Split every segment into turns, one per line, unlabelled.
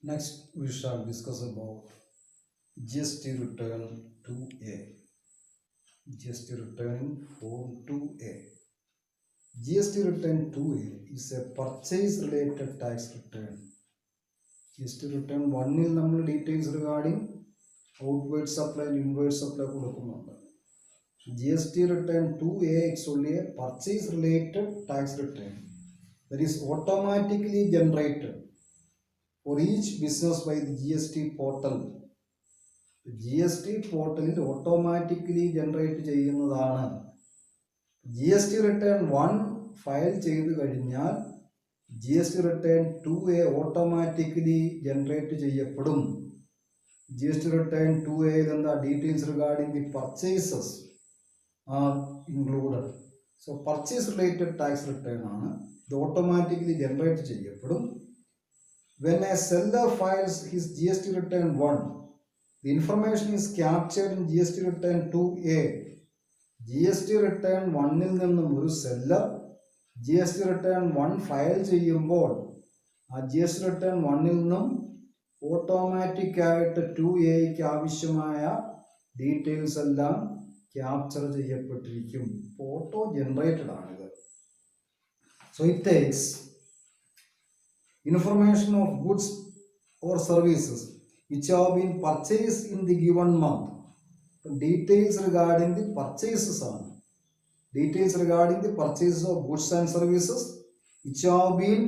Next, we shall discuss about GST return 2A. GST return form 2A. GST return 2A is a purchase related tax return. GST return 1 il nammal details regarding outward supply and inward supply കൊടുക്കുന്നുണ്ട്. GST return 2A is only a purchase related tax return that is automatically generated for each business by the GST portal. GST പോർട്ടലിൽ automatically generate ചെയ്യുന്നതാണ്. GST return 1 file ചെയ്ത് കഴിഞ്ഞാൽ GST return 2A automatically generate ചെയ്യപ്പെടും. GST return 2A എന്താ details regarding the purchases are included. So purchase related tax return ആണ്. ഇത് automatically generate ചെയ്യപ്പെടും. When a seller files his GST return 1, the information is captured in GST return 2A. GST return 1 ൽ നിന്നും ഒരു seller GST return 1 file ചെയ്യുമ്പോൾ ആ GST return 1 ൽ നിന്നും ഓട്ടോമാറ്റിക് ആയിട്ട് 2Aക്ക് ആവശ്യമായ ഡീറ്റെയിൽസ് എല്ലാം ക്യാപ്ചർ ചെയ്യപ്പെട്ടിരിക്കും. ഓട്ടോ ജനറേറ്റഡ് ആണിത്. So it takes information of goods or services which have been purchased in the given month. Details regarding the purchases are details regarding the purchases of goods and services which have been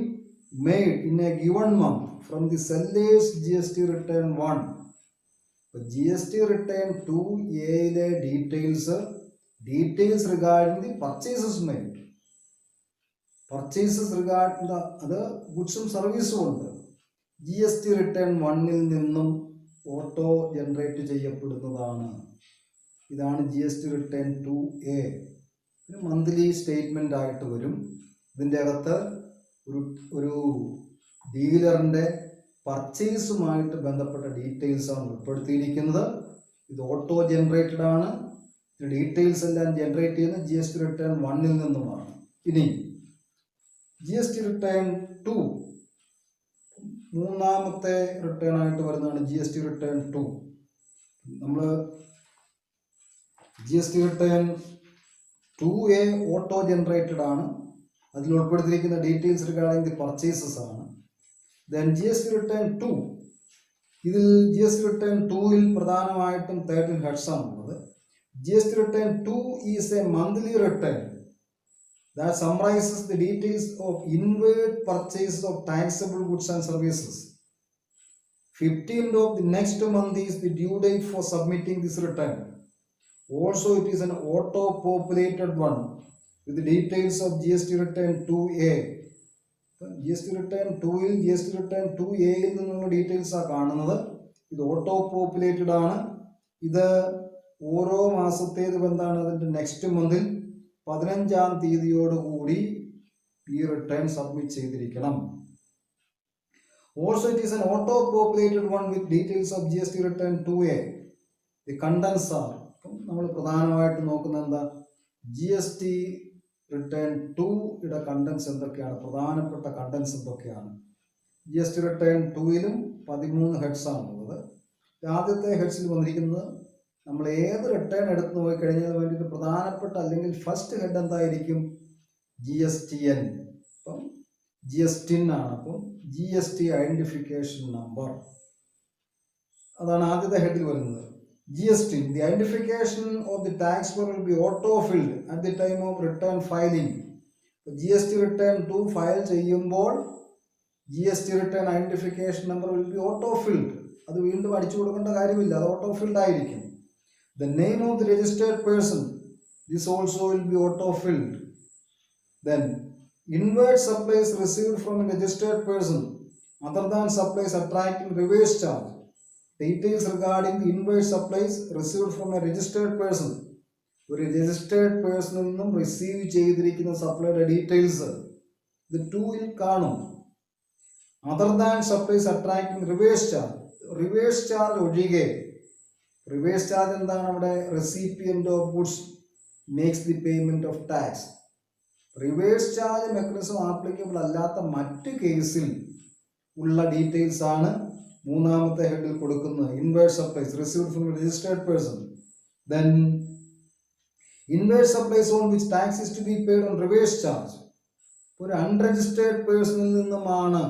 made in a given month from the seller's GST return 1. GST return 2A details regarding the purchases made. Purchases regard അത് ഗുഡ്സും സർവീസും ഉണ്ട്. GST return 1 നിന്നും auto generate ചെയ്യപ്പെടുന്നതാണ്. ഇതാണ് GST return 2A. ഒരു monthly statement ആയിട്ട് വരും. ഇതിൻ്റെ അകത്ത് ഒരു ഡീലറിൻ്റെ പർച്ചേസുമായിട്ട് ബന്ധപ്പെട്ട ഡീറ്റെയിൽസാണ് ഉൾപ്പെടുത്തിയിരിക്കുന്നത്. ഇത് ഓട്ടോ ജനറേറ്റഡ് ആണ്. ഡീറ്റെയിൽസ് എല്ലാം ജനറേറ്റ് ചെയ്യുന്നത് GST റിട്ടേൺ 1 നിന്നുമാണ്. ഇനി GST റിട്ടേൺ 2 മൂന്നാമത്തെ റിട്ടേൺ ആയിട്ട് വരുന്നതാണ് GST റിട്ടേൺ 2. നമ്മൾ GST return 2A auto generated ആണ്. അതിൽ ഉൾപ്പെടുത്തിയിരിക്കുന്ന ഡീറ്റെയിൽസ് റിഗാർഡിംഗ് ദി പർച്ചേസസ് ആണ്. ദെൻ GST റിട്ടേൺ 2, ഇതിൽ GST റിട്ടേൺ 2ൽ പ്രധാനമായിട്ടും 13 ഹെഡ്സ് ആണുള്ളത്. GST return 2 is A monthly return that summarizes the details of inward purchase of taxable goods and services. 15th of the next month is the due date for submitting this return. Also, it is an auto-populated one with the details of GST return 2A. GST return 2ൽ GST return 2Aയിൽ നിന്നുള്ള details ആണ് കാണുന്നത്. ഇത് auto populated ആണ്. ഇത് ഓരോ മാസത്തേത് എന്താണ് അതിൻ്റെ next മന്തിൽ 15-ാം തീയതിയോടുകൂടി ഈ റിട്ടേൺ സബ്മിറ്റ് ചെയ്തിരിക്കണം. Also it is an auto populated one with details of GST return 2A. The contents are, നമ്മൾ പ്രധാനമായിട്ട് നോക്കുന്നത് എന്താ, GST റിട്ടേൺ 2യുടെ കണ്ടൻസ് എന്തൊക്കെയാണ്, പ്രധാനപ്പെട്ട കണ്ടൻസ് എന്തൊക്കെയാണ്. GST റിട്ടേൺ 2ലും 13 ഹെഡ്സ് ആണുള്ളത്. ആദ്യത്തെ ഹെഡ്സിൽ വന്നിരിക്കുന്നത് നമ്മൾ ഏത് റിട്ടേൺ എടുത്ത് നോക്കിക്കഴിഞ്ഞാൽ വേണ്ടിയിട്ട് പ്രധാനപ്പെട്ട അല്ലെങ്കിൽ ഫസ്റ്റ് ഹെഡ് എന്തായിരിക്കും, GSTN. അപ്പം GSTN ആണ്. അപ്പം GST ഐഡന്റിഫിക്കേഷൻ നമ്പർ, അതാണ് ആദ്യത്തെ ഹെഡിൽ വരുന്നത്. GSTN, the identification of the tax payer will be auto filled at the time of return filing. GST return 2 file ചെയ്യുമ്പോൾ GST return identification number will be auto filled. അത് വീണ്ടും അടിച്ചു കൊടുക്കേണ്ട കാര്യമില്ല, അത് ഓട്ടോ ഫിൽഡ് ആയിരിക്കും. The name of the registered person, this also will be auto-filled. Then, inward supplies received from a registered person other than supplies attracting reverse charge. Details regarding the inward supplies received from a registered person. ഒരു registered പേഴ്സണിൽ നിന്നും receive ചെയ്തിരിക്കുന്ന സപ്ലൈയുടെ details ഇത് 2ൽ കാണും. Other than supplies attracting reverse charge, reverse charge ഒഴികെ. Reverse charge എന്താണ്, അവിടെ recipient of goods makes the payment of tax. Reverse charge mechanism applicable അല്ലാത്ത മറ്റ് കേസിൽ ഉള്ള ഡീറ്റെയിൽസ് ആണ് മൂന്നാമത്തെ ഹെഡിൽ കൊടുക്കുന്ന inward supplies received from registered person. Then inward supplies on which tax is to be paid on reverse charge. ഒരു unregistered പേഴ്സണിൽ നിന്നുമാണ്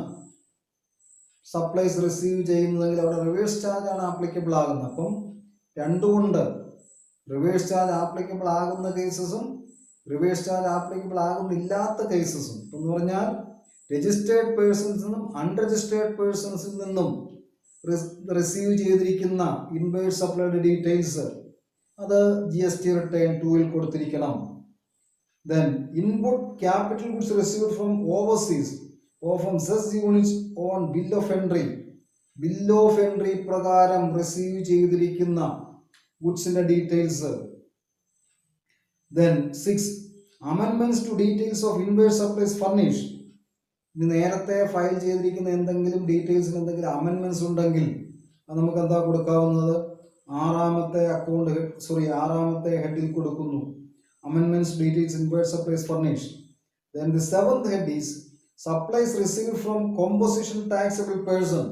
സപ്ലൈസ് റിസീവ് ചെയ്യുന്നതെങ്കിൽ അവിടെ റിവേഴ്സ് ചാർജ് ആണ് ആപ്ലിക്കബിൾ ആകുന്നത്. അപ്പം രണ്ടുകൊണ്ട് റിവേഴ്സ് ചാർജ് ആപ്ലിക്കബിൾ ആകുന്ന കേസസും റിവേഴ്സ് ചാർജ് ആപ്ലിക്കബിൾ ആകുന്നില്ലാത്ത കേസസും എന്ന് പറഞ്ഞാൽ രജിസ്റ്റേർഡ് പേഴ്സൺസിൽ നിന്നും അൺരജിസ്റ്റേർഡ് പേഴ്സൺസിൽ നിന്നും റിസീവ് ചെയ്തിരിക്കുന്ന ഇൻവേഴ്സ് സപ്ലൈയുടെ ഡീറ്റെയിൽസ് അത് GST റിട്ടേൺ 2-ൽ കൊടുത്തിരിക്കണം. Then input capital goods received from overseas or from cess units on bill of entry. Bill of entry പ്രകാരം റിസീവ് ചെയ്തിരിക്കുന്ന ഗുഡ്സിന്റെ details. Then 6 amendments to details of inverse supplies furnished. ഇനി നേരത്തെ file ചെയ്തിരിക്കുന്ന എന്തെങ്കിലും ഡീറ്റെയിൽസിന് എന്തെങ്കിലും അമെൻമെന്റ്സ് ഉണ്ടെങ്കിൽ അത് നമുക്ക് എന്താ കൊടുക്കാവുന്നത്? ആറാമത്തെ ഹെഡിൽ കൊടുക്കുന്നു. Amendments details inverse supplies furnished. Then the 7th head is supplies received from composition taxable person.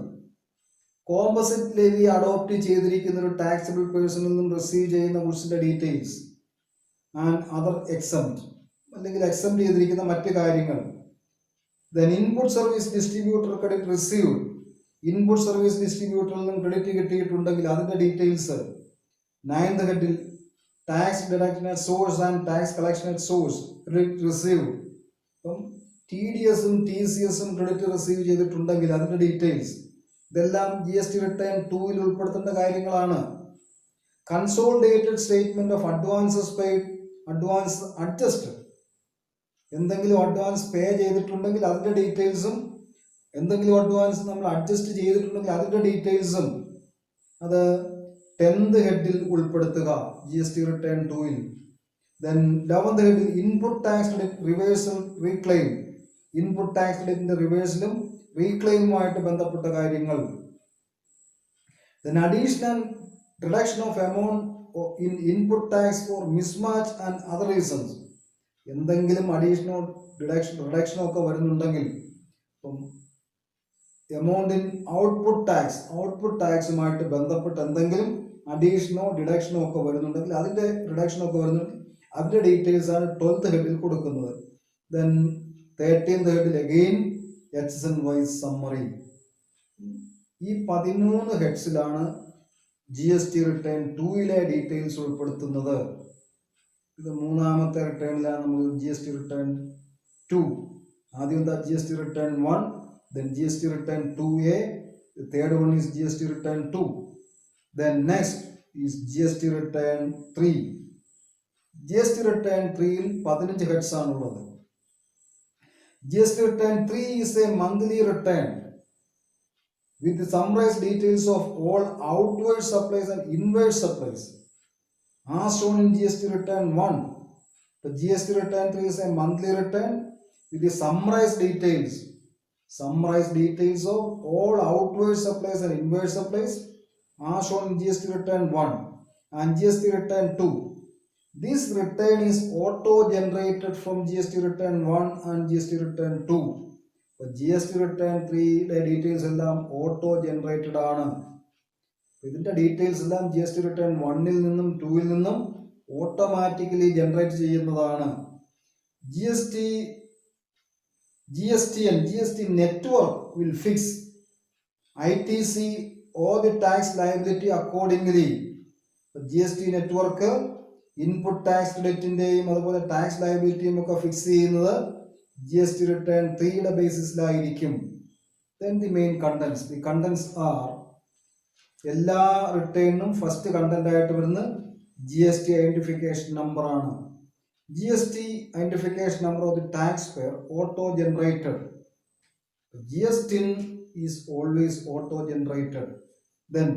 Composite levy adopt ചെയ്തിരിക്കുന്ന ഒരു ടാക്സബിൾ പേഴ്സണിൽ നിന്നും റിസീവ് ചെയ്യുന്ന ഗുഡ്സിന്റെ ഡീറ്റെയിൽസ് ആൻഡ് അതർ എക്സംപ്റ്റ് അല്ലെങ്കിൽ എക്സംപ്റ്റ് ചെയ്തിരിക്കുന്ന മറ്റ് കാര്യങ്ങൾ. Then input service distributor credit received. Input service ഡിസ്ട്രിബ്യൂട്ടറിൽ നിന്നും ക്രെഡിറ്റ് കിട്ടിയിട്ടുണ്ടെങ്കിൽ അതിന്റെ ഡീറ്റെയിൽസ്. 9th ഹെഡിൽ tax deduction at source and tax collection at source receive. അപ്പം TDSഉം TCSഉം ക്രെഡിറ്റ് റിസീവ് ചെയ്തിട്ടുണ്ടെങ്കിൽ അതിന്റെ ഡീറ്റെയിൽസ്. ഇതെല്ലാം GST റിട്ടേൺ 2-ൽ ഉൾപ്പെടുത്തേണ്ട കാര്യങ്ങളാണ്. Consolidated statement of advances paid, advance adjusted. എന്തെങ്കിലും അഡ്വാൻസ് പേ ചെയ്തിട്ടുണ്ടെങ്കിൽ അതിന്റെ ഡീറ്റെയിൽസും എന്തെങ്കിലും അഡ്വാൻസ് നമ്മൾ അഡ്ജസ്റ്റ് ചെയ്തിട്ടുണ്ടെങ്കിൽ അതിന്റെ ഡീറ്റെയിൽസും അത് 10th ഹെഡിൽ ഉൾപ്പെടുത്തുക GST റിട്ടേൺ 2-ൽ. Then 11th ഹെഡിൽ input tax credit reversal reclaim. Input tax ക്രെഡിറ്റിന്റെ റിവേഴ്സലും റീക്ലെയിമുമായിട്ട് ബന്ധപ്പെട്ട കാര്യങ്ങൾ. Then additional reduction of amount in input tax for mismatch and other reasons. എന്തെങ്കിലും അഡീഷണൽ റിഡക്ഷനോ ഒക്കെ വരുന്നുണ്ടെങ്കിൽ ഇപ്പം എമൗണ്ട് ഇൻ ഔട്ട്പുട്ട് ടാക്സുമായിട്ട് ബന്ധപ്പെട്ട് എന്തെങ്കിലും അഡീഷനോ ഡിഡക്ഷനോ ഒക്കെ വരുന്നുണ്ടെങ്കിൽ അതിന്റെ റിഡക്ഷനോ ഒക്കെ വരുന്നുണ്ടെങ്കിൽ അതിന്റെ ഡീറ്റെയിൽസ് ആണ് 12th ഹെഡിൽ കൊടുക്കുന്നത്. ദെൻ 13th ഹെഡിൽ അഗെയിൻ HSY സമ്മറി. ഈ 13 ഹെഡ്സിലാണ് GST റിട്ടേൺ 2-ലെ ഡീറ്റെയിൽസ് ഉൾപ്പെടുത്തുന്നത്. ഇത് മൂന്നാമത്തെ റിട്ടേണിലാണ് നമ്മൾ GST റിട്ടേൺ 2. ആദ്യം എന്താ GST return 1, then GST return 2A, the third one is GST return 2, then next is GST return 3. GST return 3-ൽ 15 heads ആണുള്ളത്. GST return 3 is a monthly return with the summarized details of all outward supplies and inward supplies as shown in GST return 1. The GST return 3 is a monthly return with the summarized details of all outward supplies and inward supplies are shown in GST return 1 and GST return 2. This return is auto generated from GST return 1 and GST return 2. But GST return 3 details എല്ലാം auto generated ആണ്. ഇതിന്റെ details എല്ലാം GST return 1-ൽ നിന്നും 2-ൽ നിന്നും automatically generate ചെയ്യുന്നതാണ്. GST and GST network will fix ITC or the tax liability accordingly. GST network input tax ക്രെഡിറ്റിന്റെയും അതുപോലെ tax ലയബിലിറ്റിയും ഒക്കെ ഫിക്സ് ചെയ്യുന്നത് GST റിട്ടേൺ 3-യുടെ ബേസിസിലായിരിക്കും. Then the main contents. The contents are എല്ലാ റിട്ടേണിനും ഫസ്റ്റ് കണ്ടന്റ് ആയിട്ട് വരുന്നത് GST ഐഡന്റിഫിക്കേഷൻ നമ്പർ ആണ്. GST identification number of the taxpayer auto generated. GSTIN is always auto generated. Then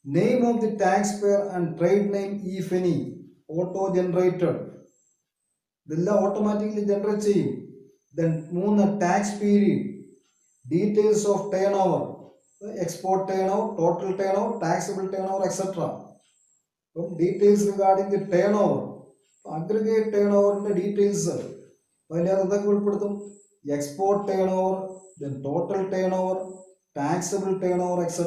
name of the taxpayer and trade name if any auto generated. ഇതെല്ലാം automatically generate ചെയ്യും. Then 3 tax period, details of turnover, export turnover, total turnover, taxable turnover, etc. Details regarding the turnover, aggregate turnover details. അതിനകത്ത് എന്തൊക്കെ ഉൾപ്പെടുത്തും? Export turn over, then total turnover, taxable turnover, etc.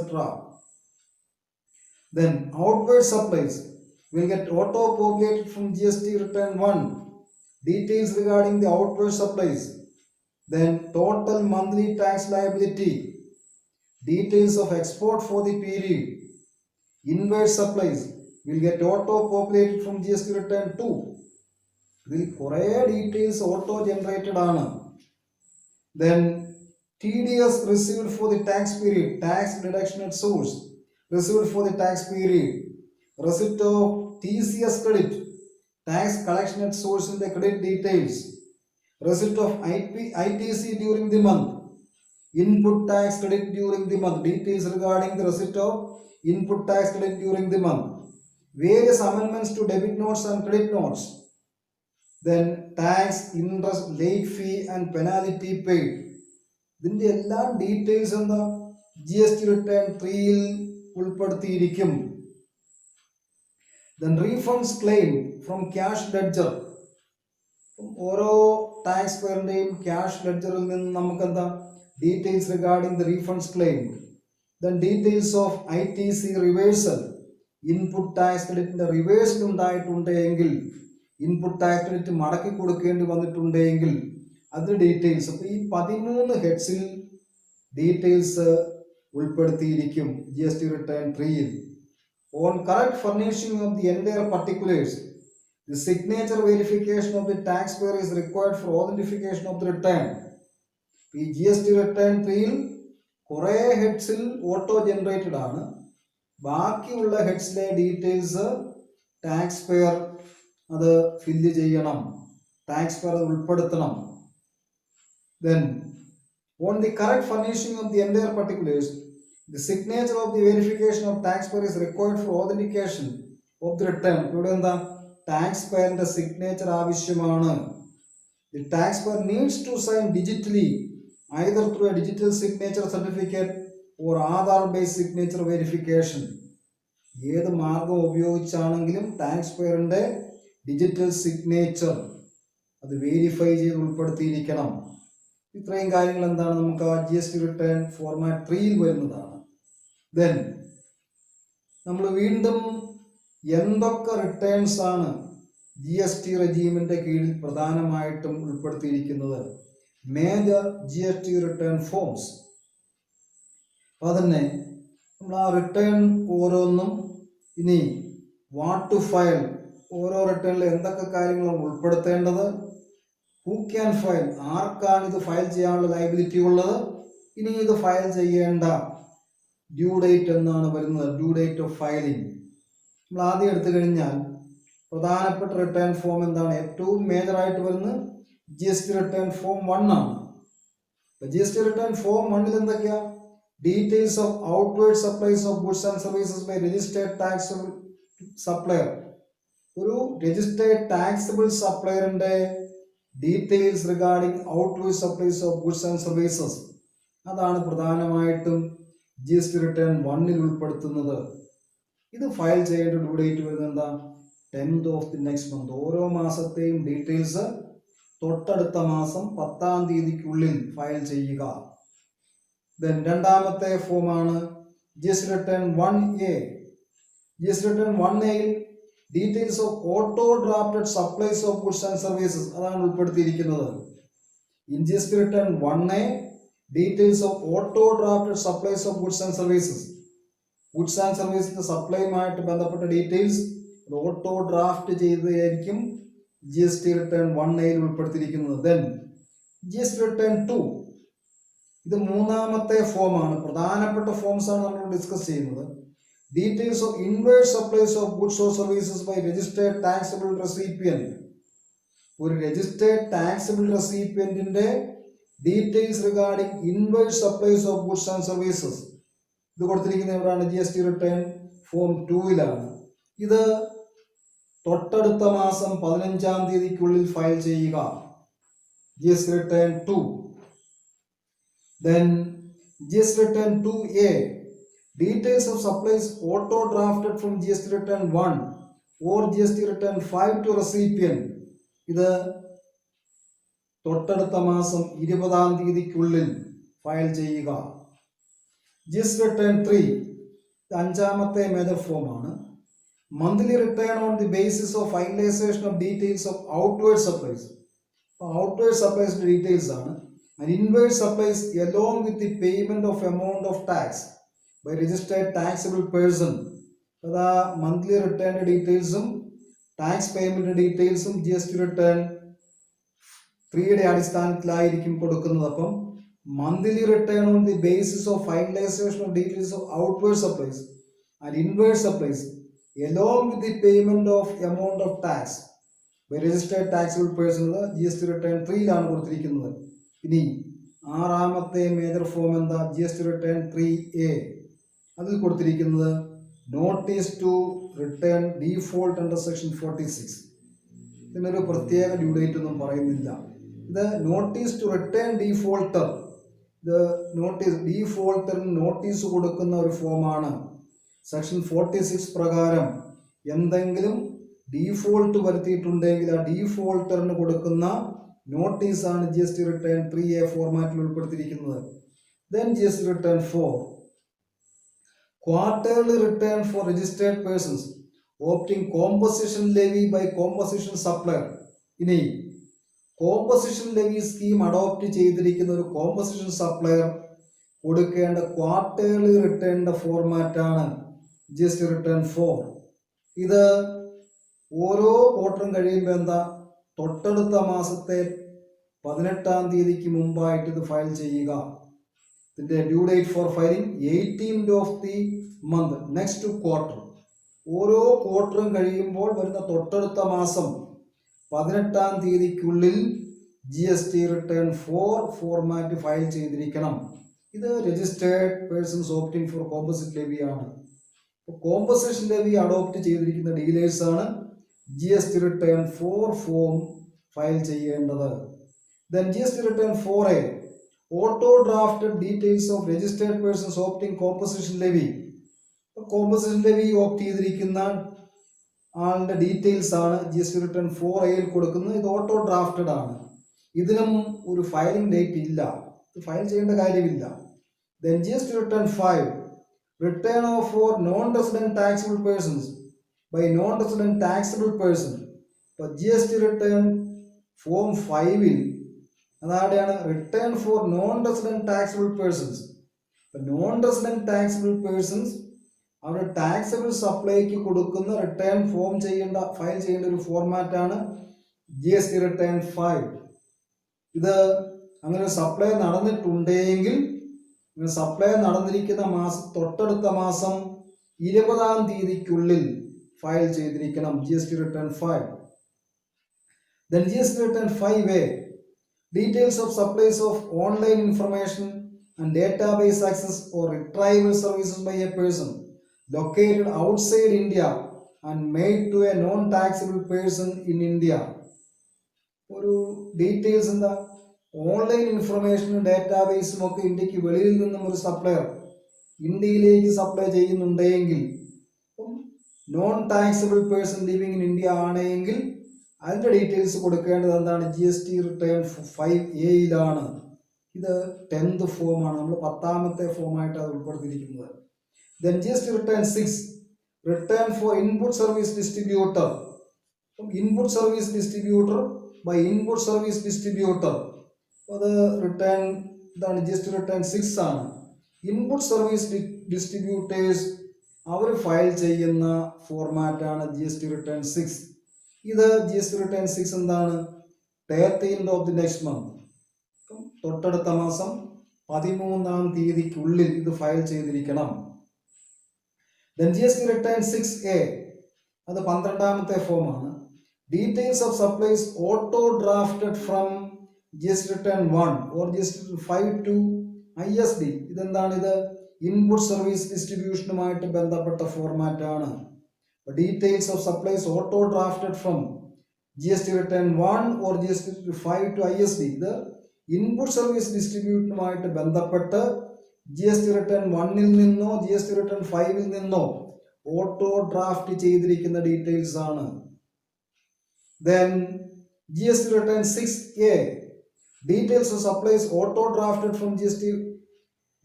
Then outward supplies will get auto-populated from GST return 1. Details regarding the outward supplies. Then total monthly tax liability. Details of export for the period. Inward supplies will get auto-populated from GST return 2. ഇതിൽ കുറേ details auto generated ആണ്. Then TDS received for the tax period, tax deduction at source, received for the tax period, receipt of TCS credit, tax collection at source in the credit details, receipt of ITC during the month, input tax credit during the month, details regarding the receipt of input tax credit during the month, various amendments to debit notes and credit notes, then tax, interest, late fee and penalty paid. ഇതിൻ്റെ എല്ലാ details എന്താ GST return 3-ൽ ഉൾപ്പെടുത്തിയിരിക്കും. Then refunds claim from cash ledger. ഓരോ tax പേയറിൻ്റെയും cash ലെഡ്ജറിൽ നിന്ന് നമുക്ക് എന്താ details regarding the refunds claim. Then details of ITC reversal, input tax ക്രെഡിറ്റിൻ്റെ റിവേഴ്സൽ ഉണ്ടായിട്ടുണ്ടെങ്കിൽ, ഇൻപുട്ട് ടാക്സ് ക്രെഡിറ്റ് മടക്കി കൊടുക്കേണ്ടി വന്നിട്ടുണ്ടെങ്കിൽ അതിന് ഡീറ്റെയിൽസ്. അപ്പോൾ ഈ 13 ഹെഡ്സിൽ ഡീറ്റെയിൽസ് ഉൾപ്പെടുത്തിയിരിക്കും GST റിട്ടേൺ 3-ൽ. On correct furnishing of the entire particulars, the signature verification of the taxpayer is required for authentication of the return. ഈ GST റിട്ടേൺ 3-ൽ കുറേ ഹെഡ്സിൽ ഓട്ടോ ജനറേറ്റഡ് ആണ്. ബാക്കിയുള്ള ഹെഡ്സിലെ ഡീറ്റെയിൽസ് ടാക്സ് പെയർ അത് ഫില്ല് ചെയ്യണം, tax pair അത് ഉൾപ്പെടുത്തണം. Then on the correct furnishing of the entire particulars, the signature of the verification of taxpayer is required for authentication of the return. ഇവിടെ എന്താ tax പെയറിന്റെ signature ആവശ്യമാണ്. The taxpayer needs to sign digitally either through a digital signature certificate or Aadhaar based signature verification. ഏത് മാർഗം ഉപയോഗിച്ചാണെങ്കിലും tax പെയറിന്റെ digital signature അത് verify ചെയ്ത് ഉൾപ്പെടുത്തിയിരിക്കണം. ഇത്രയും കാര്യങ്ങൾ എന്താണ് നമുക്ക് ആ GST റിട്ടേൺ ഫോർമാറ്റ് 3-ൽ വരുന്നതാണ്. ദെൻ നമ്മൾ വീണ്ടും എന്തൊക്കെ റിട്ടേൺസ് ആണ് GST റെജീമിൻ്റെ കീഴിൽ പ്രധാനമായിട്ടും ഉൾപ്പെടുത്തിയിരിക്കുന്നത്? Major GST return forms. അപ്പോൾ അതന്നെ നമ്മൾ ആ റിട്ടേൺ ഓരോന്നും ഇനി വാട്ട് ടു ഫയൽ, ഓരോ റിട്ടേണിൽ എന്തൊക്കെ കാര്യങ്ങളാണ് ഉൾപ്പെടുത്തേണ്ടത്, ഹൂ ക്യാൻ ഫയൽ, ആർക്കാണ് ഇത് ഫയൽ ചെയ്യാനുള്ള ലൈബിലിറ്റി ഉള്ളത്, ഇനി ഇത് ഫയൽ ചെയ്യേണ്ട ഡ്യൂ ഡേറ്റ് എന്നാണ് വരുന്നത്, ഡ്യൂ ഡേറ്റ് ഓഫ് ഫയലിംഗ്. നമ്മൾ ആദ്യം എടുത്തു കഴിഞ്ഞാൽ പ്രധാനപ്പെട്ട റിട്ടേൺ ഫോം എന്താണ്? ഏറ്റവും മേജറായിട്ട് വരുന്നത് GST റിട്ടേൺ ഫോം 1 ആണ്. അപ്പോൾ GST റിട്ടേൺ ഫോം 1-ൽ എന്തൊക്കെയാ? Details of outward supplies of goods and services by registered taxable supplier. ഒരു രജിസ്റ്റേർഡ് ടാക്സബിൾ സപ്ലയറിന്റെ details regarding outward supplies of goods and services, അതാണ് പ്രധാനമായിട്ടും GST റിട്ടേൺ 1-ൽ ഉൾപ്പെടുത്തുന്നത്. ഇത് ഫയൽ ചെയ്യേണ്ട ഡ്യൂ ഡേറ്റ് വരുന്നത് എന്താ? 10th of the next month. ഓരോ മാസത്തെയും ഡീറ്റെയിൽസ് തൊട്ടടുത്ത മാസം 10-ാം തീയതിക്കുള്ളിൽ ഫയൽ ചെയ്യുക. ദെൻ രണ്ടാമത്തെ ഫോമാണ് GST return 1A. GST return 1A-ൽ details of auto drafted supplies of goods and services അതാണ് ഉൾപ്പെടുത്തിയിരിക്കുന്നത്. In GST return 1A, details of auto drafted supplies of goods and services, goods and സർവീസിന്റെ സപ്ലൈയുമായിട്ട് ബന്ധപ്പെട്ട details auto draft ചെയ്തതായിരിക്കും GST return 1A-ൽ ഉൾപ്പെടുത്തിയിരിക്കുന്നത്. Then GST return 2, ഇത് മൂന്നാമത്തെ ഫോമാണ്. പ്രധാനപ്പെട്ട ഫോംസ് ആണ് നമ്മൾ ഡിസ്കസ് ചെയ്യുന്നത്. Details of inward supplies of goods or services by registered taxable recipient. ഒരു രജിസ്റ്റേർഡ് ടാക്സബിൾ റെസിപ്പിയന്റിന്റെ details regarding inward supplies of goods and services ഇത് കൊടുത്തിരിക്കുന്ന എവിടെയാണ്? GST റിട്ടേൺ ഫോം 2-ലാണ്. ഇത് തൊട്ടടുത്ത മാസം 15-ാം തീയതിക്കുള്ളിൽ ഫയൽ ചെയ്യുക, GST return 2. Then GST return 2A, details of supplies auto drafted from GST return 1 or GST return 5 to recipient. ഇത് തൊട്ടടുത്ത മാസം 20-ാം തീയതിക്കുള്ളിൽ ഫയൽ ചെയ്യുക. GST return 3, അഞ്ചാമത്തെ മേജർ ഫോമാണ്. Monthly return on the basis of finalization of details of outward supplies. Outward supplies details ആണ്. And inward supplies along with the payment of amount of tax by registered taxable person. അതാ monthly return ഡീറ്റെയിൽസും tax payment ഡീറ്റെയിൽസും GST return 3യുടെ അടിസ്ഥാനത്തിലായിരിക്കും കൊടുക്കുന്നത്. അപ്പം monthly return on the basis of finalisation of details of outward supplies and inward supplies along with the payment of amount of tax by registered taxable person GST return 3ലാണ് കൊടുത്തിരിക്കുന്നത്. ഇനി ആറാമത്തെ major form എന്താ? GST return 3A. അതിൽ കൊടുത്തിരിക്കുന്നത് notice to return default under section 46. ഇതിനൊരു പ്രത്യേക due date ഒന്നും പറയുന്നില്ല. ഇത് നോട്ടീസ് ടു റിട്ടേൺ ഡീഫോൾട്ടർ, ഇത് നോട്ടീസ് ഡീഫോൾട്ടറിന് നോട്ടീസ് കൊടുക്കുന്ന ഒരു ഫോമാണ്. സെക്ഷൻ 46 പ്രകാരം എന്തെങ്കിലും ഡീഫോൾട്ട് വരുത്തിയിട്ടുണ്ടെങ്കിൽ ആ ഡീഫോൾട്ടറിന് കൊടുക്കുന്ന നോട്ടീസാണ് GST റിട്ടേൺ 3A ഫോർമാറ്റിൽ ഉൾപ്പെടുത്തിയിരിക്കുന്നത്. Then GST return 4, quarterly return for registered persons opting composition levy by composition supplier. ഇനി കോമ്പോസിഷൻ ലെവി സ്കീം അഡോപ്റ്റ് ചെയ്തിരിക്കുന്ന ഒരു കോമ്പോസിഷൻ സപ്ലയർ കൊടുക്കേണ്ട ക്വാർട്ടർലി റിട്ടേണിന്റെ ഫോർമാറ്റാണ് GST റിട്ടേൺ 4. ഇത് ഓരോ ക്വാർട്ടറും കഴിയുമ്പോൾ എന്താ, തൊട്ടടുത്ത മാസത്തെ 18-ാം തീയതിക്ക് മുമ്പായിട്ട് ഇത് ഫയൽ ചെയ്യുക. ഇതിന്റെ due date for filing 18th of the month next quarter. ഓരോ ക്വാർട്ടറും കഴിയുമ്പോൾ വരുന്ന തൊട്ടടുത്ത മാസം 18-ാം തീയതിക്കുള്ളിൽ GST റിട്ടേൺ 4 ഫോർമാറ്റ് ഫയൽ ചെയ്തിരിക്കണം. ഇത് registered persons opting for composite levy ആണ്. കോമ്പോസിഷൻ ലെവി അഡോപ്റ്റ് ചെയ്തിരിക്കുന്ന ഡീലേഴ്സ് ആണ് GST റിട്ടേൺ 4 ഫോം ഫയൽ ചെയ്യേണ്ടത്. Then GST return 4A, auto drafted details of registered persons opting composition levy. Composition levy opt ചെയ്തിരിക്കുന്ന ആളുടെ details ആണ് GST return 4A കൊടുക്കുന്നത്. ഇത് auto drafted ആണ്. ഇതിനും ഒരു ഫയലിംഗ് ഡേറ്റ് ഇല്ല, ഫയൽ ചെയ്യേണ്ട കാര്യമില്ല. Then GST return 5, return of for non-resident taxable persons by non-resident taxable person. ഇപ്പോൾ GST റിട്ടേൺ ഫോം 5ൽ അതാടെയാണ് return for non resident taxable persons. ഇപ്പം നോൺ റെസിഡന്റ് ടാക്സബിൾ പേഴ്സൺസ് അവരുടെ ടാക്സബിൾ സപ്ലൈക്ക് കൊടുക്കുന്ന റിട്ടേൺ ഫയൽ ചെയ്യേണ്ട ഒരു ഫോർമാറ്റാണ് GST റിട്ടേൺ 5. ഇത് അങ്ങനെ ഒരു സപ്ലൈ നടന്നിട്ടുണ്ടെങ്കിൽ സപ്ലൈ നടന്നിരിക്കുന്ന തൊട്ടടുത്ത മാസം 20-ാം തീയതിക്കുള്ളിൽ ഫയൽ ചെയ്തിരിക്കണം GST return 5. Then GST return 5A, details of supplies of online information and database access or retrieval services by a person located outside India and made to a non-taxable person in India. ഒരു details എന്താ, online ഇൻഫർമേഷനും ഡാറ്റാബേസും ഒക്കെ ഇന്ത്യക്ക് വെളിയിൽ നിന്നും ഒരു supplier ഇന്ത്യയിലേക്ക് സപ്ലൈ ചെയ്യുന്നുണ്ടെങ്കിൽ, non taxable person living in India ആണെങ്കിൽ അതിൻ്റെ ഡീറ്റെയിൽസ് കൊടുക്കേണ്ടത് എന്താണ്? GST return 5A. ഇത് 10th ഫോമാണ്, നമ്മൾ 10ാമത്തെ ഫോമായിട്ട് അത് ഉൾപ്പെടുത്തിയിരിക്കുന്നത്. Then GST return 6, return for input service distributor. Input service distributor by input service distributor, അത് റിട്ടേൺ ഇതാണ് GST റിട്ടേൺ 6 ആണ്. ഇൻപുട്ട് സർവീസ് ഡിസ്ട്രിബ്യൂട്ടേഴ്സ് അവർ ഫയൽ ചെയ്യുന്ന ഫോർമാറ്റാണ് GST റിട്ടേൺ 6. ഇത് GST റിട്ടേൺ 6 എന്താണ്? 13th of the next month, തൊട്ടടുത്ത മാസം 13-ാം തീയതിക്കുള്ളിൽ ഇത് ഫയൽ ചെയ്തിരിക്കണം. Then GST റിട്ടേൺ 6A, അത് 12ാമത്തെ ഫോമാണ്. Details of supplies auto drafted from GST return 1 or GST 5 to ISD. ഇതെന്താണ്? ഇത് ഇൻപുട്ട് സർവീസ് ഡിസ്ട്രിബ്യൂഷനുമായിട്ട് ബന്ധപ്പെട്ട ഫോർമാറ്റാണ്. Details of supplies auto drafted from GST return 1 or GST 5 to ISD. ഇത് input service ഡിസ്ട്രിബ്യൂഷനുമായിട്ട് ബന്ധപ്പെട്ട് GST return 1ൽ നിന്നോ GST റിട്ടേൺ 5ൽ നിന്നോ auto draft ചെയ്തിരിക്കുന്ന details ആണ്. Then GST return 6A, details of supplies auto drafted from GST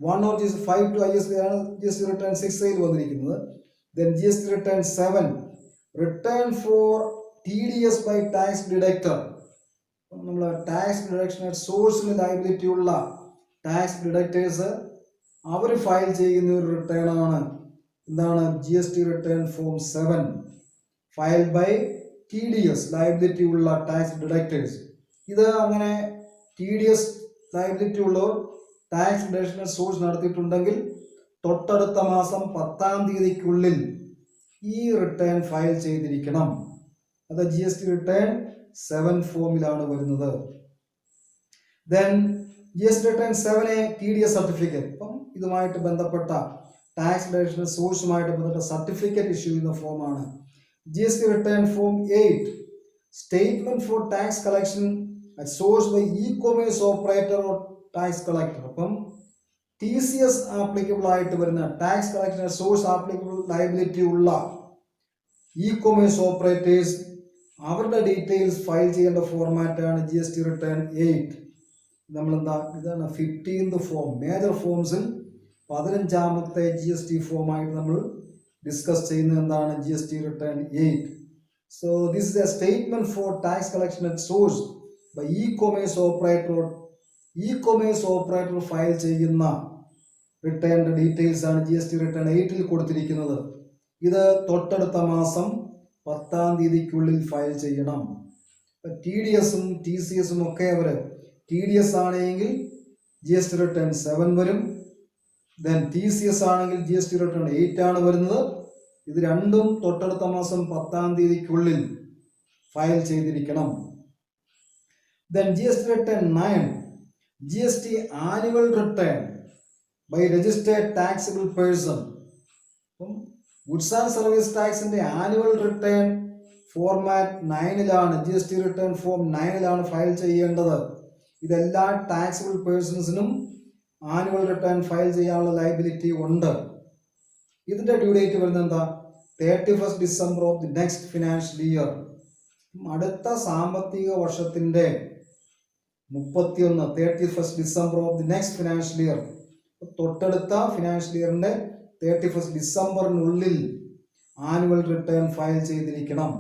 1 or GST 5 to IST ആണ് GST return 6 വന്നിരിക്കുന്നത്. Then GST return 7, return for TDS by tax deductor. നമ്മൾ tax deduction സോഴ്സിന് liability ഉള്ള tax deductors അവർ file ചെയ്യുന്ന ഒരു return ആണ് എന്താണ് GST return form 7 file by TDS liability ഉള്ള ടാക്സ് ഡിഡക്ടേഴ്സ്. ഇത് അങ്ങനെ TDS ലയബിലിറ്റി ഉള്ളവർ ടാക്സ് ഡിഡക്ഷൻ സോഴ്സ് നടത്തിയിട്ടുണ്ടെങ്കിൽ തൊട്ടടുത്ത മാസം 10-ാം തീയതിക്കുള്ളിൽ ഈ റിട്ടേൺ ഫയൽ ചെയ്തിരിക്കണം. അത് GST റിട്ടേൺ 7 ഫോമിലാണ് വരുന്നത്. Then GST return 7A TDS certificate. അപ്പം ഇതുമായിട്ട് ബന്ധപ്പെട്ട ടാക്സ് ഡിഡക്ഷൻ സോഴ്സുമായിട്ട് ബന്ധപ്പെട്ട സർട്ടിഫിക്കറ്റ് ഇഷ്യൂ ചെയ്യുന്ന ഫോമാണ്. GST return form 8 statement for tax collection at source by e-commerce operator or tax collector. അപ്പം TCS ആപ്ലിക്കബിൾ ആയിട്ട് വരുന്ന tax collection source applicable liability ഉള്ള ഇ-കൊമേഴ്സ് ഓപ്പറേറ്റേഴ്സ് അവരുടെ ഡീറ്റെയിൽസ് ഫയൽ ചെയ്യേണ്ട ഫോർമാറ്റാണ് GST റിട്ടേൺ 8. നമ്മളെന്താ ഇതാണ് 15th ഫോം. മേജർ ഫോംസിൽ 15ാമത്തെ GST ഫോമായിട്ട് നമ്മൾ ഡിസ്കസ് ചെയ്യുന്നത് എന്താണ് GST return 8. So this is a statement for tax collection at source by e-commerce operator. E-commerce operator file ചെയ്യുന്ന റിട്ടേണിന്റെ ഡീറ്റെയിൽസ് ആണ് GST റിട്ടേൺ 8 കൊടുത്തിരിക്കുന്നത്. ഇത് തൊട്ടടുത്ത മാസം 10-ാം തീയതിക്കുള്ളിൽ ഫയൽ ചെയ്യണം. TDSഉം TCSഉം ഒക്കെ അവർ TDS ആണെങ്കിൽ GST റിട്ടേൺ 7 വരും. ദെൻ TCS ആണെങ്കിൽ GST റിട്ടേൺ 8 ആണ് വരുന്നത്. ഇത് രണ്ടും തൊട്ടടുത്ത മാസം 10-ാം തീയതിക്കുള്ളിൽ ഫയൽ ചെയ്തിരിക്കണം. Then GST return 9 GST annual return by registered taxable person. അപ്പം ഗുഡ്സ് ആൻഡ് സർവീസ് ടാക്സിന്റെ ആനുവൽ റിട്ടേൺ ഫോർമാറ്റ് 9ലാണ് GST റിട്ടേൺ ഫോം 9ലാണ് ഫയൽ ചെയ്യേണ്ടത്. ഇതെല്ലാ ടാക്സബിൾ പേഴ്സൺസിനും ആനുവൽ റിട്ടേൺ ഫയൽ ചെയ്യാനുള്ള ലയബിലിറ്റി ഉണ്ട്. ഇതിന്റെ ഡ്യൂ ഡേറ്റ് വരുന്നത് എന്താ 31st December of the next financial year. അടുത്ത സാമ്പത്തിക വർഷത്തിന്റെ 31st December of the next financial year. തൊട്ടടുത്ത ഫിനാൻഷ്യൽ ഇയറിന്റെ 31st ഡിസംബറിനുള്ളിൽ ആനുവൽ റിട്ടേൺ ഫയൽ ചെയ്തിരിക്കണം.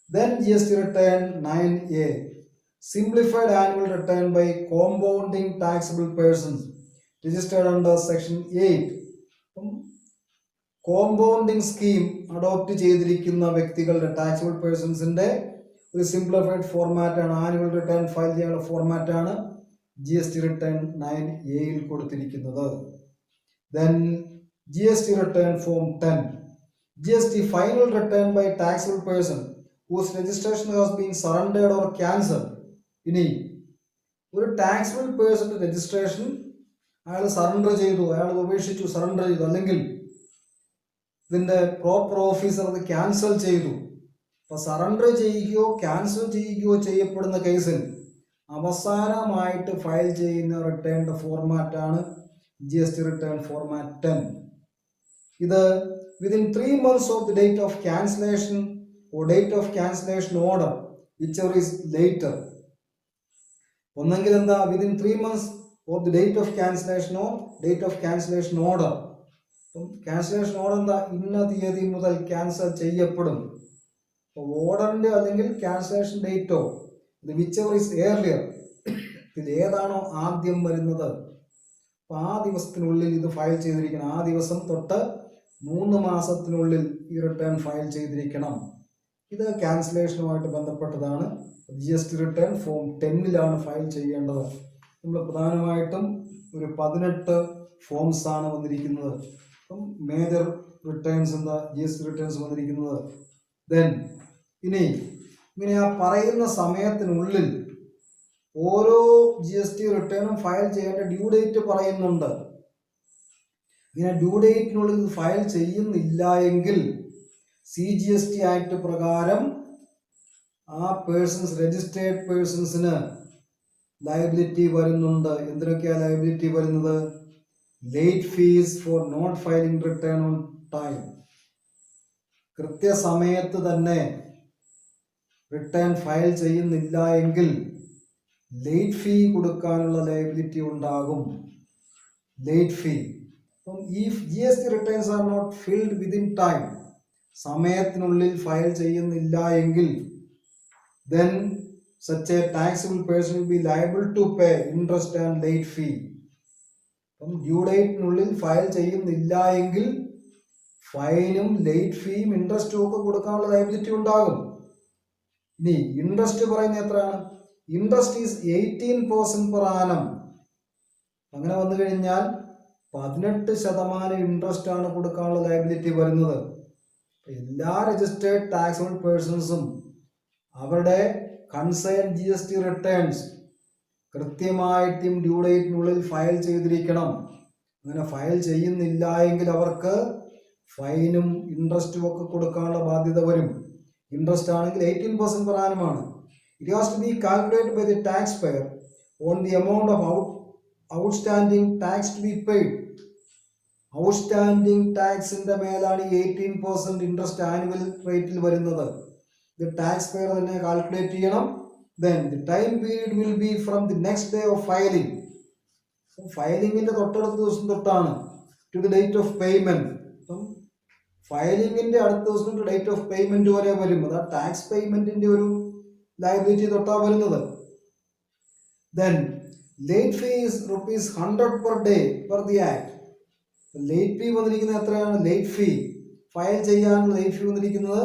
Then GST return 9A simplified annual return by compounding taxable persons registered under section 8. Compounding scheme adopt ചെയ്തിരിക്കുന്ന വ്യക്തികളുടെ taxable പേഴ്സൺസിന്റെ ഒരു സിംപ്ലിഫൈഡ് ഫോർമാറ്റാണ് annual return file ചെയ്യാനുള്ള ഫോർമാറ്റാണ് GST റിട്ടേൺ 9A കൊടുത്തിരിക്കുന്നത്. Then GST return form 10 GST final return by taxable person whose registration has been surrendered or cancelled. ഇനി ഒരു ടാക്സബിൾ പേഴ്സന്റെ രജിസ്ട്രേഷൻ അയാൾ സറണ്ടർ ചെയ്തു, അയാൾ ഉപേക്ഷിച്ചു, സറണ്ടർ ചെയ്തു, അല്ലെങ്കിൽ ഇതിന്റെ പ്രോപ്പർ ഓഫീസർ അത് ക്യാൻസൽ ചെയ്തു. അപ്പൊ സറണ്ടർ ചെയ്യുകയോ ക്യാൻസൽ ചെയ്യുകയോ ചെയ്യപ്പെടുന്ന കേസിൽ അവസാനമായിട്ട് ഫയൽ ചെയ്യുന്ന റിട്ടേണിന്റെ ഫോർമാറ്റാണ് GST റിട്ടേൺ ഫോർമാറ്റ് 10. ഇത് within 3 months of the date of cancellation or date of cancellation order whichever is later. ഒന്നെങ്കിൽ എന്താ within 3 months of the date of cancellation or date of cancellation order. Cancellation order എന്താ ഇന്ന തീയതി മുതൽ cancel ചെയ്യപ്പെടും. ഓർഡറിന്റെ അല്ലെങ്കിൽ ക്യാൻസലേഷൻ ഡേറ്റോ ഇത് whichever is earlier ഇതിൽ ഏതാണോ ആദ്യം വരുന്നത് അപ്പൊ ആ ദിവസത്തിനുള്ളിൽ ഇത് ഫയൽ ചെയ്തിരിക്കണം. ആ ദിവസം തൊട്ട് 3 മാസത്തിനുള്ളിൽ ഈ റിട്ടേൺ ഫയൽ ചെയ്തിരിക്കണം. ഇത് ക്യാൻസലേഷനുമായിട്ട് ബന്ധപ്പെട്ടതാണ്. GST റിട്ടേൺ ഫോം 10ലാണ് ഫയൽ ചെയ്യേണ്ടത്. നമ്മൾ പ്രധാനമായിട്ടും ഒരു 18 ഫോംസ് ആണ് വന്നിരിക്കുന്നത്. അപ്പം മേജർ റിട്ടേൺസ് എന്താ GST റിട്ടേൺസ് വന്നിരിക്കുന്നത്. ദെൻ ഇങ്ങനെ ആ പറയുന്ന സമയത്തിനുള്ളിൽ ഓരോ GST റിട്ടേണും ഫയൽ ചെയ്യേണ്ട ഡ്യൂ ഡേറ്റ് പറയുന്നുണ്ട്. ഇങ്ങനെ ഡ്യൂ ഡേറ്റിനുള്ളിൽ ഫയൽ ചെയ്യുന്നില്ല എങ്കിൽ CGST ആക്ട് പ്രകാരം ആ പേഴ്സൺസ് രജിസ്റ്റേർഡ് പേഴ്സൺസിന് ലയബിലിറ്റി വരുന്നുണ്ട്. എന്തിനൊക്കെയാ ലയബിലിറ്റി വരുന്നത്? Late fees for not filing return on time. കൃത്യസമയത്ത് തന്നെ റിട്ടേൺ ഫയൽ ചെയ്യുന്നില്ല എങ്കിൽ ലേറ്റ് ഫീ കൊടുക്കാനുള്ള ലയബിലിറ്റി ഉണ്ടാകും. Late fee. അപ്പം ഈ GST returns are not filed within time, സമയത്തിനുള്ളിൽ ഫയൽ ചെയ്യുന്നില്ല എങ്കിൽ then such a taxable person will be liable to pay interest and late fee. അപ്പം ഡ്യൂ ഡേറ്റിനുള്ളിൽ ഫയൽ ചെയ്യുന്നില്ല എങ്കിൽ ഫൈനും ലേറ്റ് ഫീയും ഇൻട്രസ്റ്റും ഒക്കെ കൊടുക്കാനുള്ള ലയബിലിറ്റി ഉണ്ടാകും. ഇനി ഇൻട്രസ്റ്റ് പറയുന്നത് എത്രയാണ്? Interest is 18% per annum. അങ്ങനെ വന്നു കഴിഞ്ഞാൽ 18% ഇൻട്രസ്റ്റ് ആണ് കൊടുക്കാനുള്ള ലയബിലിറ്റി വരുന്നത്. എല്ലാ രജിസ്റ്റേർഡ് ടാക്സബിൾ പേഴ്സൺസും അവരുടെ കൺസേൺ GST റിട്ടേൺസ് കൃത്യമായിട്ടും ഡ്യൂ ഡേറ്റിനുള്ളിൽ ഫയൽ ചെയ്തിരിക്കണം. അങ്ങനെ ഫയൽ ചെയ്യുന്നില്ല എങ്കിൽ അവർക്ക് ഫൈനും ഇൻട്രസ്റ്റും ഒക്കെ കൊടുക്കാനുള്ള ബാധ്യത വരും. ഇൻട്രസ്റ്റ് ആണെങ്കിൽ 18% per annum ആണ്. It has to be calculated by the taxpayer on the amount of outstanding tax to be paid. Outstanding ടാക്സിന്റെ മേലാണ് 18% ഇൻട്രസ്റ്റ് ആനുവൽ റേറ്റിൽ വരുന്നത്. The taxpayer തന്നെ കാൽക്കുലേറ്റ് ചെയ്യണം. Then the time period will be from the next day of filing. ഫയലിംഗിന്റെ തൊട്ടടുത്ത ദിവസം തൊട്ടാണ് to the date of payment. അപ്പം ഫയലിംഗിന്റെ അടുത്ത ദിവസം ടു ഡേറ്റ് ഓഫ് പേയ്മെന്റ് വരെ വരും. അതാ ടാക്സ് പേയ്മെന്റിന്റെ ഒരു ലയബിലിറ്റി തൊട്ടാ വരുന്നത്. Then late fee is ₹100 per day per the act. Late ഫീ വന്നിരിക്കുന്നത് എത്രയാണ്? ലേറ്റ് ഫീ ഫയൽ ചെയ്യാനുള്ള ലേറ്റ് ഫീ വന്നിരിക്കുന്നത്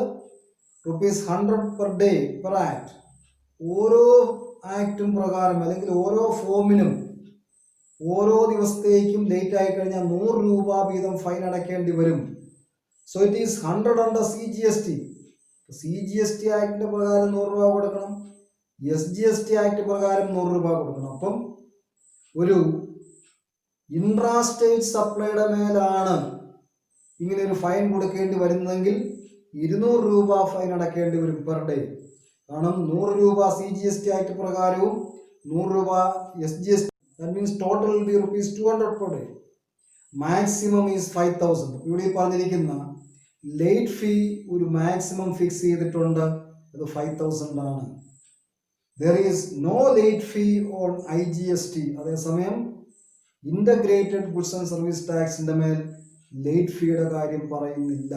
₹100 per day per act. ഓരോ ആക്ടും പ്രകാരം അല്ലെങ്കിൽ ഓരോ ഫോമിനും ഓരോ ദിവസത്തേക്കും ലേറ്റ് ആയി കഴിഞ്ഞാൽ ₹100 വീതം ഫൈൻ അടയ്ക്കേണ്ടി വരും. So it is 100 under CGST. CGST ആക്ടിന്റെ പ്രകാരം ₹100 കൊടുക്കണം, SGST ആക്ട് പ്രകാരം ₹100 കൊടുക്കണം. അപ്പം ഒരു ഇൻട്രാ സ്റ്റേറ്റ് സപ്ലൈയുടെ മേലാണ് ഇങ്ങനെ ഒരു ഫൈൻ കൊടുക്കേണ്ടി വരുന്നതെങ്കിൽ ₹200 ഫൈൻ അടയ്ക്കേണ്ടി വരും പെർ ഡേ. കാരണം ₹100 CGST act പ്രകാരവും ₹100 SGST. That means total will be ₹200 per day. Maximum is 5,000. ഇവിടെ പറഞ്ഞിരിക്കുന്ന ലേറ്റ് ഫീ ഒരു മാക്സിമം ഫിക്സ് ചെയ്തിട്ടുണ്ട്, അത് 5,000 ആണ്. There is no late fee on IGST. അതേസമയം ഇന്റഗ്രേറ്റഡ് ഗുഡ്സ് ആൻഡ് സർവീസ് ടാക്സിന്റെ മേൽ ലേറ്റ് ഫീയുടെ കാര്യം പറയുന്നില്ല.